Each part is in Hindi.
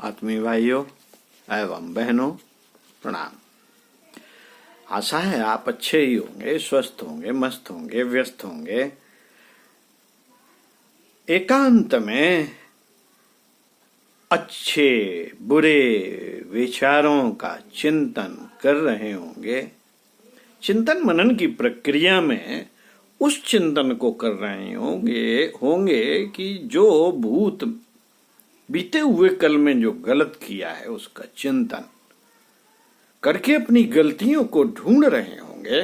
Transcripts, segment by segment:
आत्मीय भाइयों एवं बहनों, प्रणाम। आशा है आप अच्छे ही होंगे, स्वस्थ होंगे, मस्त होंगे, व्यस्त होंगे। एकांत में अच्छे बुरे विचारों का चिंतन कर रहे होंगे। चिंतन मनन की प्रक्रिया में उस चिंतन को कर रहे होंगे कि जो भूत बीते हुए कल में जो गलत किया है उसका चिंतन करके अपनी गलतियों को ढूंढ रहे होंगे,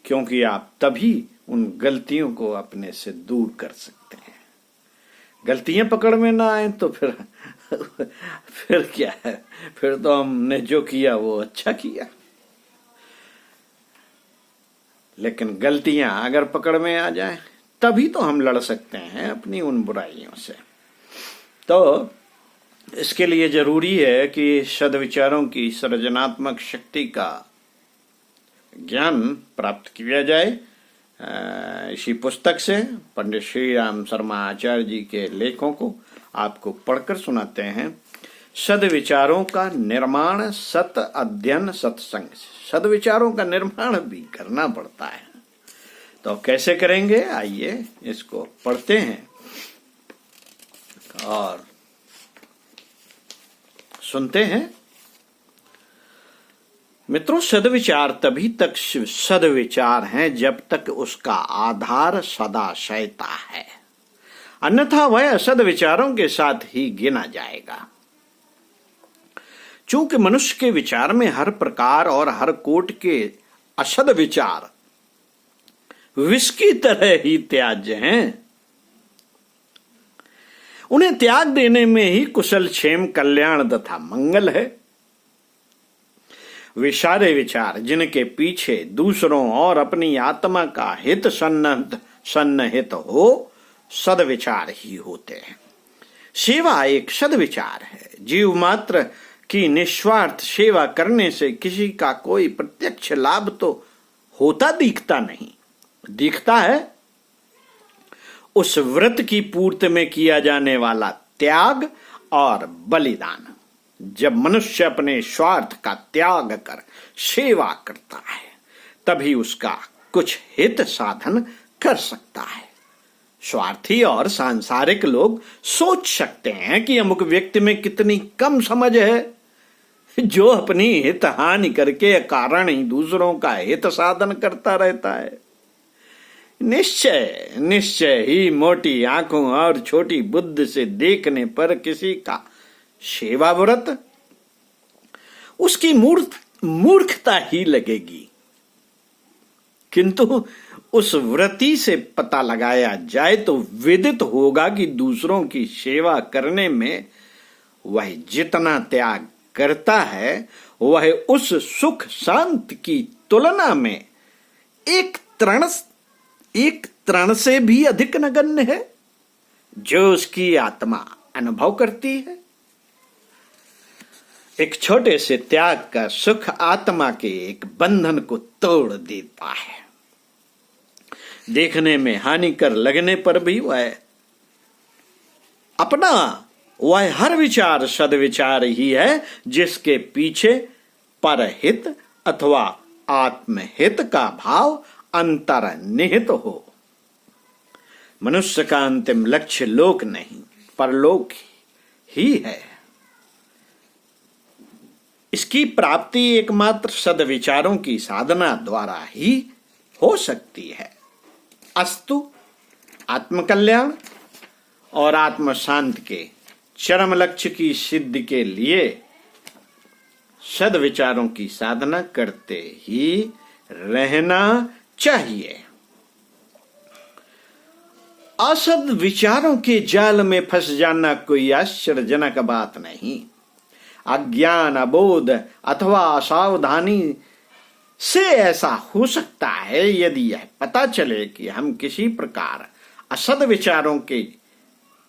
क्योंकि आप तभी उन गलतियों को अपने से दूर कर सकते हैं। गलतियां पकड़ में ना आए तो फिर क्या है, फिर तो हमने जो किया वो अच्छा किया। लेकिन गलतियां अगर पकड़ में आ जाए तभी तो हम लड़ सकते हैं अपनी उन बुराइयों से। तो इसके लिए जरूरी है कि सद्विचारों की सृजनात्मक शक्ति का ज्ञान प्राप्त किया जाए। इसी पुस्तक से पंडित श्री राम शर्मा आचार्य जी के लेखों को आपको पढ़कर सुनाते हैं। सद्विचारों का निर्माण सत अध्ययन सत्संग। सद्विचारों का निर्माण भी करना पड़ता है, तो कैसे करेंगे, आइए इसको पढ़ते हैं और सुनते हैं। मित्रों, सद्विचार तभी तक सद्विचार हैं जब तक उसका आधार सदाशयता है, अन्यथा वह असद्विचारों के साथ ही गिना जाएगा। चूंकि मनुष्य के विचार में हर प्रकार और हर कोट के असद विचार विष की तरह ही त्याज्य हैं, उन्हें त्याग देने में ही कुशल क्षेम कल्याण तथा मंगल है। वे सारे विचार जिनके पीछे दूसरों और अपनी आत्मा का हित सन्निहित हो सद्विचार ही होते हैं। सेवा एक सद्विचार है। जीव मात्र की निस्वार्थ सेवा करने से किसी का कोई प्रत्यक्ष लाभ तो होता दिखता नहीं, दिखता है उस व्रत की पूर्ति में किया जाने वाला त्याग और बलिदान। जब मनुष्य अपने स्वार्थ का त्याग कर सेवा करता है तभी उसका कुछ हित साधन कर सकता है। स्वार्थी और सांसारिक लोग सोच सकते हैं कि अमुक व्यक्ति में कितनी कम समझ है जो अपनी हित हानि करके कारण ही दूसरों का हित साधन करता रहता है। निश्चय ही मोटी आंखों और छोटी बुद्धि से देखने पर किसी का सेवा व्रत उसकी मूर्खता ही लगेगी, किंतु उस व्रती से पता लगाया जाए तो विदित होगा कि दूसरों की सेवा करने में वह जितना त्याग करता है वह उस सुख शांति की तुलना में एक तृण से भी अधिक नगण्य है जो उसकी आत्मा अनुभव करती है। एक छोटे से त्याग का सुख आत्मा के एक बंधन को तोड़ देता है। देखने में हानिकर लगने पर भी वह हर विचार सद्विचार ही है जिसके पीछे परहित अथवा आत्महित का भाव अंतर्निहित हो। मनुष्य का अंतिम लक्ष्य लोक नहीं परलोक ही है। इसकी प्राप्ति एकमात्र सद्विचारों की साधना द्वारा ही हो सकती है। अस्तु, आत्मकल्याण और आत्म शांति के चरम लक्ष्य की सिद्धि के लिए सद्विचारों की साधना करते ही रहना चाहिए। असद विचारों के जाल में फंस जाना कोई आश्चर्यजनक बात नहीं। अज्ञान, अबोध अथवा असावधानी से ऐसा हो सकता है। यदि यह पता चले कि हम किसी प्रकार असद विचारों के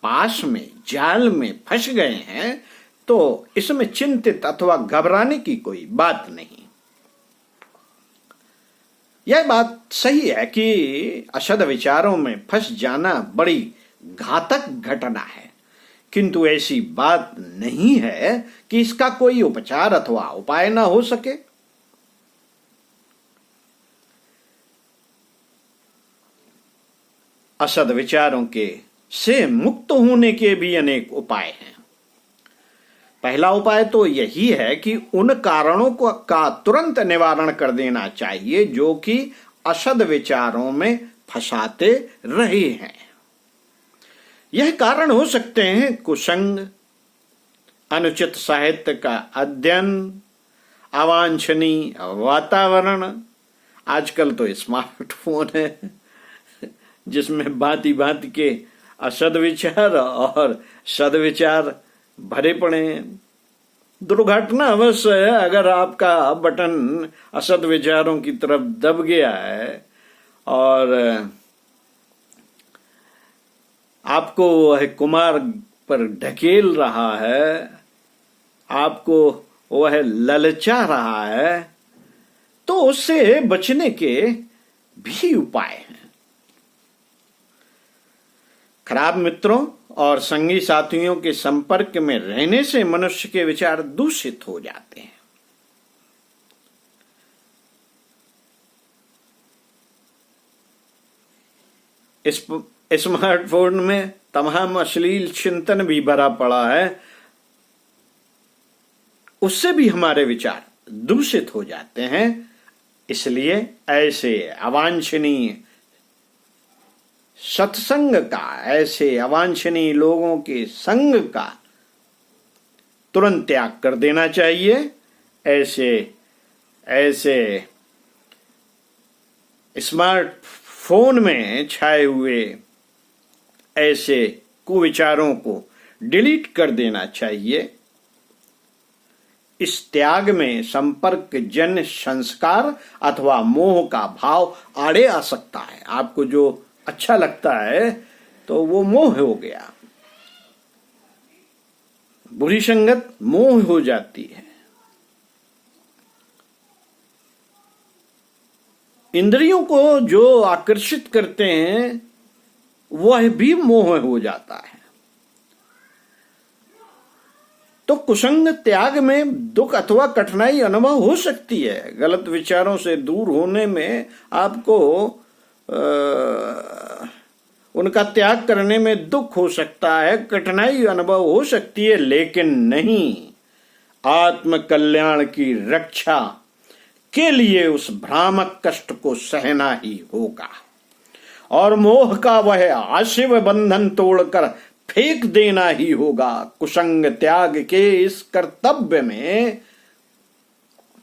पास में जाल में फंस गए हैं तो इसमें चिंतित अथवा घबराने की कोई बात नहीं। यह बात सही है कि असद विचारों में फंस जाना बड़ी घातक घटना है, किंतु ऐसी बात नहीं है कि इसका कोई उपचार अथवा उपाय न हो सके। असद विचारों के से मुक्त होने के भी अनेक उपाय हैं। पहला उपाय तो यही है कि उन कारणों का तुरंत निवारण कर देना चाहिए जो कि असद विचारों में फंसाते रहे हैं। यह कारण हो सकते हैं कुसंग, अनुचित साहित्य का अध्ययन, अवांछनीय वातावरण। आजकल तो स्मार्टफोन है जिसमें भांति भांति के असद विचार और सदविचार भरे पड़े हैं। दुर्घटना अवश्य है अगर आपका बटन असद विचारों की तरफ दब गया है और आपको वह कुमार पर ढकेल रहा है, आपको वह ललचा रहा है, तो उससे बचने के भी उपाय हैं। खराब मित्रों और संगी साथियों के संपर्क में रहने से मनुष्य के विचार दूषित हो जाते हैं। इस स्मार्टफोन में तमाम अश्लील चिंतन भी भरा पड़ा है, उससे भी हमारे विचार दूषित हो जाते हैं। इसलिए ऐसे अवांछनीय सत्संग का, ऐसे अवांछनीय लोगों के संग का तुरंत त्याग कर देना चाहिए। ऐसे स्मार्टफोन में छाए हुए ऐसे कुविचारों को डिलीट कर देना चाहिए। इस त्याग में संपर्क जन्य संस्कार अथवा मोह का भाव आड़े आ सकता है। आपको जो अच्छा लगता है तो वो मोह हो गया, बुरी संगत मोह हो जाती है। इंद्रियों को जो आकर्षित करते हैं वह भी मोह हो जाता है। तो कुसंग त्याग में दुख अथवा कठिनाई अनुभव हो सकती है। गलत विचारों से दूर होने में आपको उनका त्याग करने में दुख हो सकता है, कठिनाई अनुभव हो सकती है, लेकिन नहीं, आत्म कल्याण की रक्षा के लिए उस भ्रामक कष्ट को सहना ही होगा और मोह का वह आशिव बंधन तोड़कर फेंक देना ही होगा। कुसंग त्याग के इस कर्तव्य में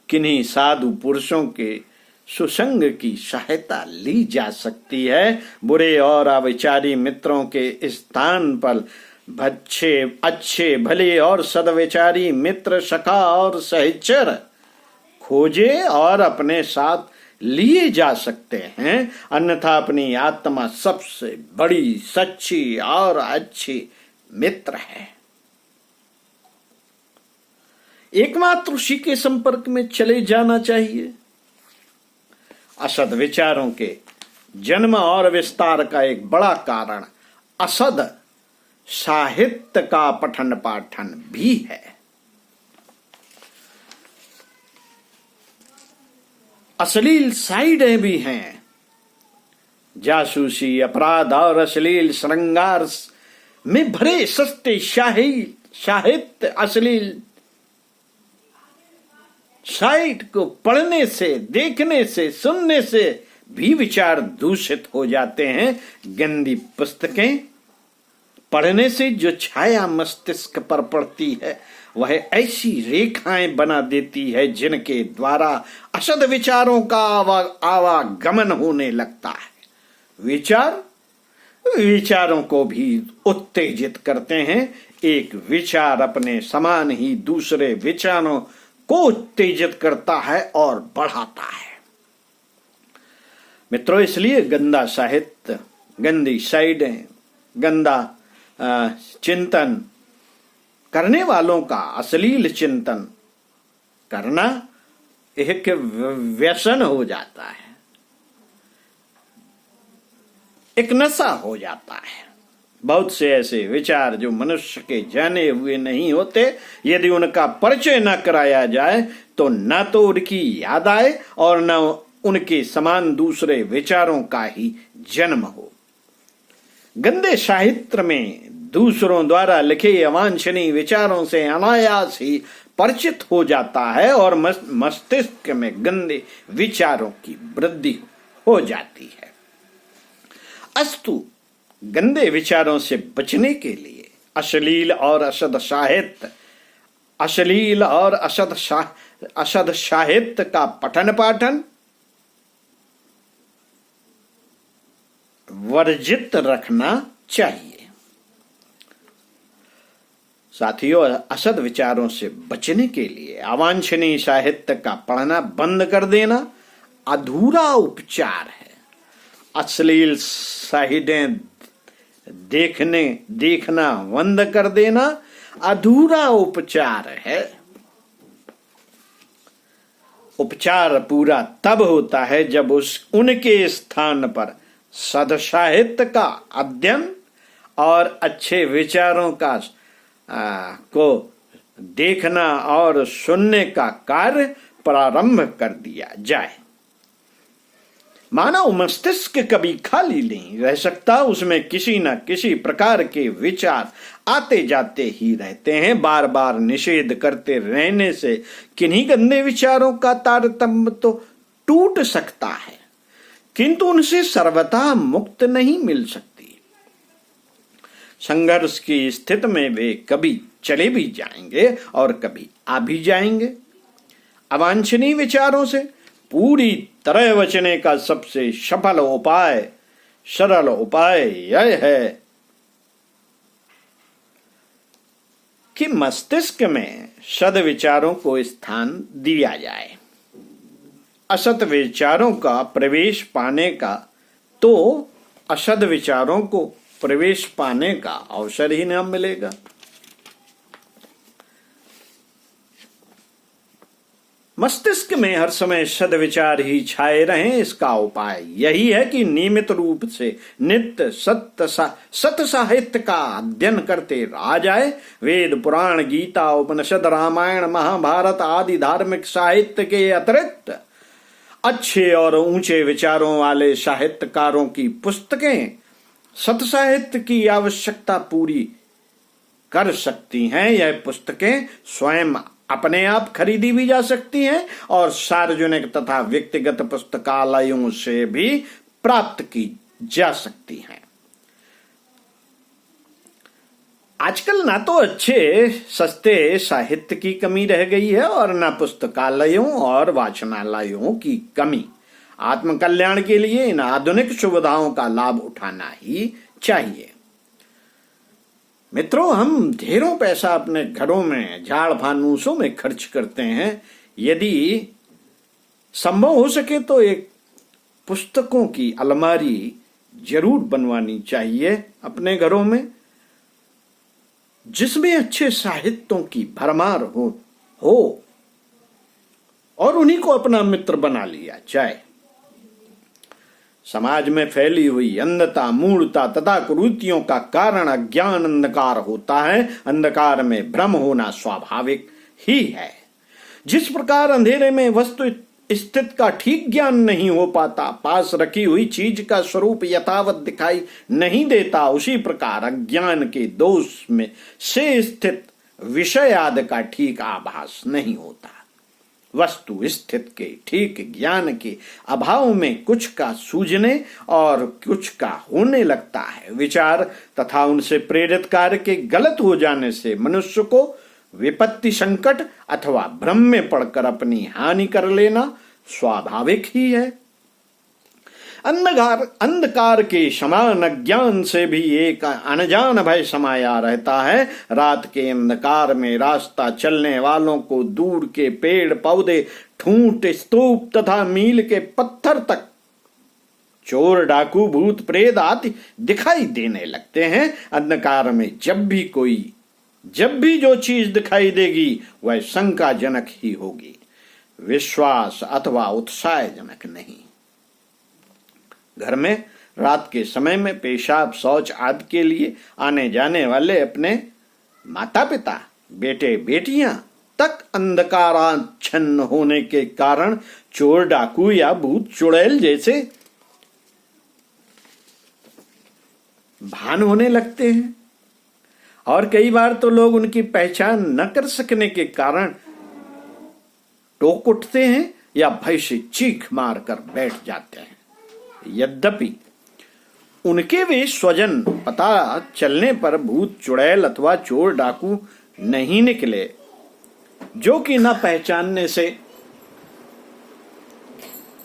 किन्हीं साधु पुरुषों के सुसंग की सहायता ली जा सकती है। बुरे और अविचारी मित्रों के स्थान पर अच्छे भले और सदविचारी मित्र, सखा और सहचर खोजे और अपने साथ लिए जा सकते हैं। अन्यथा अपनी आत्मा सबसे बड़ी, सच्ची और अच्छी मित्र है। एकमात्र उसी के संपर्क में चले जाना चाहिए। असद विचारों के जन्म और विस्तार का एक बड़ा कारण असद साहित्य का पठन पाठन भी है। अश्लील साइडें भी हैं। जासूसी, अपराध और अश्लील श्रृंगार में भरे सस्ते साहित्य, अश्लील साइट को पढ़ने से, देखने से, सुनने से भी विचार दूषित हो जाते हैं। गंदी पुस्तकें पढ़ने से जो छाया मस्तिष्क पर पड़ती है वह ऐसी रेखाएं बना देती है जिनके द्वारा असद विचारों का आवागमन होने लगता है। विचारों को भी उत्तेजित करते हैं। एक विचार अपने समान ही दूसरे विचारों को उत्तेजित करता है और बढ़ाता है। मित्रों, इसलिए गंदा साहित्य, गंदी साइडें, गंदा चिंतन करने वालों का अश्लील चिंतन करना एक व्यसन हो जाता है, एक नशा हो जाता है। बहुत से ऐसे विचार जो मनुष्य के जाने हुए नहीं होते, यदि उनका परिचय न कराया जाए तो न तो उनकी याद आए और न उनके समान दूसरे विचारों का ही जन्म हो। गंदे साहित्य में दूसरों द्वारा लिखे अवांछनीय विचारों से अनायास ही परिचित हो जाता है और मस्तिष्क में गंदे विचारों की वृद्धि हो जाती है। अस्तु, गंदे विचारों से बचने के लिए अश्लील और असद साहित्य का पठन पाठन वर्जित रखना चाहिए। साथियों, असद विचारों से बचने के लिए अवांछनीय साहित्य का पढ़ना बंद कर देना अधूरा उपचार है। अश्लील साहित्य देखना बंद कर देना अधूरा उपचार है। उपचार पूरा तब होता है जब उनके स्थान पर सदसाहित्य का अध्ययन और अच्छे विचारों का को देखना और सुनने का कार्य प्रारंभ कर दिया जाए। मानव मस्तिष्क कभी खाली नहीं रह सकता, उसमें किसी न किसी प्रकार के विचार आते जाते ही रहते हैं। बार बार निषेध करते रहने से किन्हीं गंदे विचारों का तारतम्य तो टूट सकता है, किंतु उनसे सर्वथा मुक्त नहीं मिल सकती। संघर्ष की स्थिति में वे कभी चले भी जाएंगे और कभी आ भी जाएंगे। अवांछनीय विचारों से पूरी तरह बचने का सबसे सरल उपाय यह है कि मस्तिष्क में सद्विचारों को स्थान दिया जाए। असत विचारों का प्रवेश पाने का तो असद विचारों को प्रवेश पाने का अवसर ही न मिलेगा। मस्तिष्क में हर समय सद्विचार ही छाए रहें, इसका उपाय यही है कि नियमित रूप से नित्य सत साहित्य का अध्ययन करते रहा जाए। वेद, पुराण, गीता, उपनिषद, रामायण, महाभारत आदि धार्मिक साहित्य के अतिरिक्त अच्छे और ऊंचे विचारों वाले साहित्यकारों की पुस्तकें सत साहित्य की आवश्यकता पूरी कर सकती हैं। यह पुस्तकें स्वयं अपने आप खरीदी भी जा सकती हैं और सार्वजनिक तथा व्यक्तिगत पुस्तकालयों से भी प्राप्त की जा सकती हैं। आजकल ना तो अच्छे सस्ते साहित्य की कमी रह गई है और ना पुस्तकालयों और वाचनालयों की कमी। आत्मकल्याण के लिए इन आधुनिक सुविधाओं का लाभ उठाना ही चाहिए। मित्रों, हम ढेरों पैसा अपने घरों में झाड़ फानूसों में खर्च करते हैं। यदि संभव हो सके तो एक पुस्तकों की अलमारी जरूर बनवानी चाहिए अपने घरों में, जिसमें अच्छे साहित्यों की भरमार हो और उन्हीं को अपना मित्र बना लिया जाए। समाज में फैली हुई अंधता, मूढ़ता तथा कुरीतियों का कारण अज्ञान अंधकार होता है। अंधकार में भ्रम होना स्वाभाविक ही है। जिस प्रकार अंधेरे में वस्तु स्थिति का ठीक ज्ञान नहीं हो पाता, पास रखी हुई चीज का स्वरूप यथावत दिखाई नहीं देता, उसी प्रकार अज्ञान के दोष में से स्थित विषय आदि का ठीक आभास नहीं होता। वस्तु स्थिति के ठीक ज्ञान के अभाव में कुछ का सूझने और कुछ का होने लगता है। विचार तथा उनसे प्रेरित कार्य के गलत हो जाने से मनुष्य को विपत्ति, संकट अथवा भ्रम में पड़कर अपनी हानि कर लेना स्वाभाविक ही है। अंधकार के समान अज्ञान से भी एक अनजान भय समाया रहता है। रात के अंधकार में रास्ता चलने वालों को दूर के पेड़ पौधे, ठूंठ, स्तूप तथा मील के पत्थर तक चोर, डाकू, भूत, प्रेत आदि दिखाई देने लगते हैं। अंधकार में जब भी जो चीज दिखाई देगी वह शंकाजनक ही होगी, विश्वास अथवा उत्साहजनक नहीं। घर में रात के समय में पेशाब शौच आदि के लिए आने जाने वाले अपने माता पिता बेटे बेटियां तक अंधकाराच्छन्न होने के कारण चोर डाकू या भूत चुड़ैल जैसे भान होने लगते हैं। और कई बार तो लोग उनकी पहचान न कर सकने के कारण टोक उठते हैं या भय से चीख मार कर बैठ जाते हैं। यद्यपि उनके वे स्वजन पता चलने पर भूत चुड़ैल अथवा चोर डाकू नहीं निकले, जो कि न पहचानने से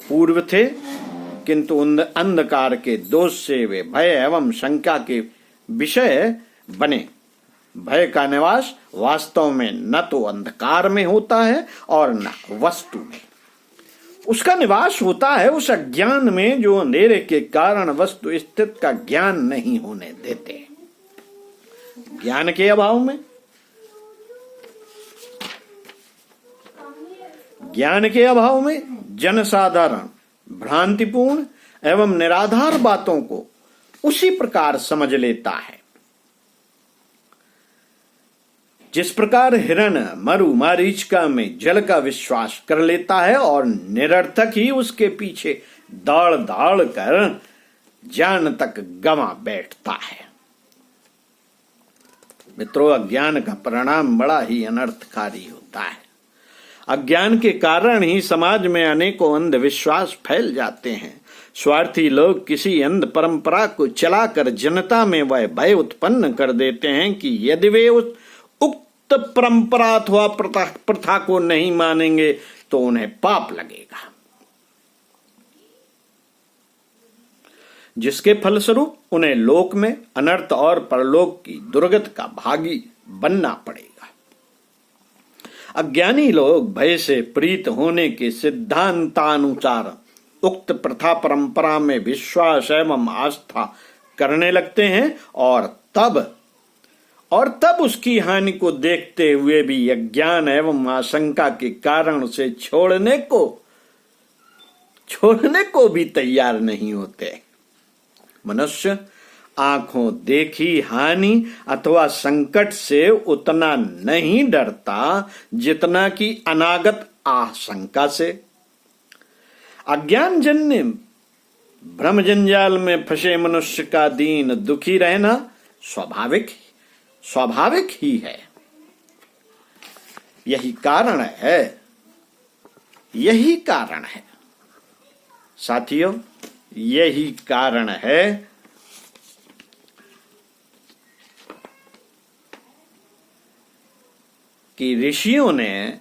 पूर्व थे, किंतु अंधकार के दोष से वे भय एवं शंका के विषय बने। भय का निवास वास्तव में न तो अंधकार में होता है और न वस्तु में। उसका निवास होता है उस अज्ञान में जो अंधेरे के कारण वस्तु स्थित का ज्ञान नहीं होने देते। ज्ञान के अभाव में जनसाधारण भ्रांतिपूर्ण एवं निराधार बातों को उसी प्रकार समझ लेता है जिस प्रकार हिरण मरु मारीचिका में जल का विश्वास कर लेता है और निरर्थक ही उसके पीछे दौड़ दौड़ कर जान तक गंवा बैठता है। मित्रों, अज्ञान का परिणाम बड़ा ही अनर्थकारी होता है। अज्ञान के कारण ही समाज में अनेकों अंधविश्वास फैल जाते हैं। स्वार्थी लोग किसी अंध परंपरा को चलाकर जनता में वह भय उत्पन्न कर देते हैं कि यदि वे उस उक्त परंपरा अथवा प्रथा को नहीं मानेंगे तो उन्हें पाप लगेगा, जिसके फलस्वरूप उन्हें लोक में अनर्थ और परलोक की दुर्गति का भागी बनना पड़ेगा। अज्ञानी लोग भय से प्रीत होने के सिद्धांतानुसार उक्त प्रथा परंपरा में विश्वास एवं आस्था करने लगते हैं और तब उसकी हानि को देखते हुए भी अज्ञान एवं आशंका के कारण से छोड़ने को भी तैयार नहीं होते। मनुष्य आंखों देखी हानि अथवा संकट से उतना नहीं डरता जितना कि अनागत आशंका से। अज्ञान जन्य भ्रम जंजाल में फंसे मनुष्य का दीन दुखी रहना स्वाभाविक ही है। यही कारण है साथियों, यही कारण है कि ऋषियों ने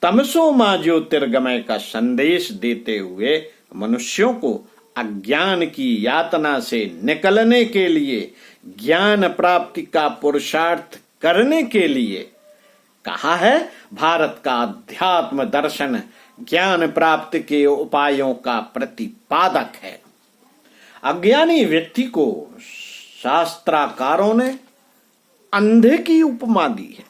तमसो मा ज्योतिर्गमय का संदेश देते हुए मनुष्यों को अज्ञान की यातना से निकलने के लिए, ज्ञान प्राप्ति का पुरुषार्थ करने के लिए कहा है। भारत का अध्यात्म दर्शन ज्ञान प्राप्ति के उपायों का प्रतिपादक है। अज्ञानी व्यक्ति को शास्त्राकारों ने अंधे की उपमा दी है।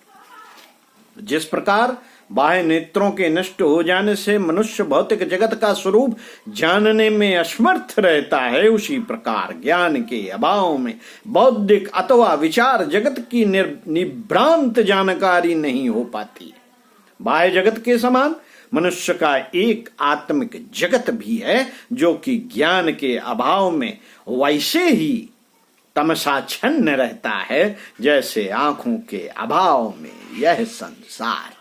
जिस प्रकार बाह्य नेत्रों के नष्ट हो जाने से मनुष्य भौतिक जगत का स्वरूप जानने में असमर्थ रहता है, उसी प्रकार ज्ञान के अभाव में बौद्धिक अथवा विचार जगत की निभ्रांत जानकारी नहीं हो पाती। बाह्य जगत के समान मनुष्य का एक आत्मिक जगत भी है, जो कि ज्ञान के अभाव में वैसे ही तमसाच्छन्न रहता है जैसे आंखों के अभाव में यह संसार।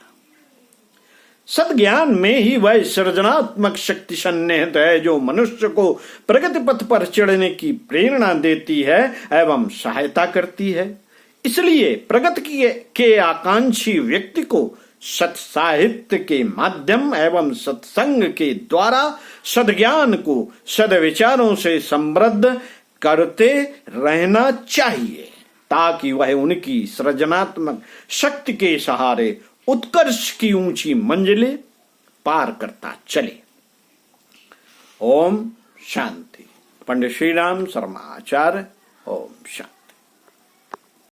सद्ज्ञान में ही वह सृजनात्मक शक्ति सन्निहित है जो मनुष्य को प्रगति पथ पर चढ़ने की प्रेरणा देती है एवं सहायता करती है। इसलिए प्रगति के आकांक्षी व्यक्ति को सत साहित्य के माध्यम एवं सत्संग के द्वारा सद्ज्ञान को सद्विचारों से समृद्ध करते रहना चाहिए, ताकि वह उनकी सृजनात्मक शक्ति के सहारे उत्कर्ष की ऊंची मंजिलें पार करता चले। ओम शांति। पंडित श्री राम शर्मा आचार्य। ओम शांति।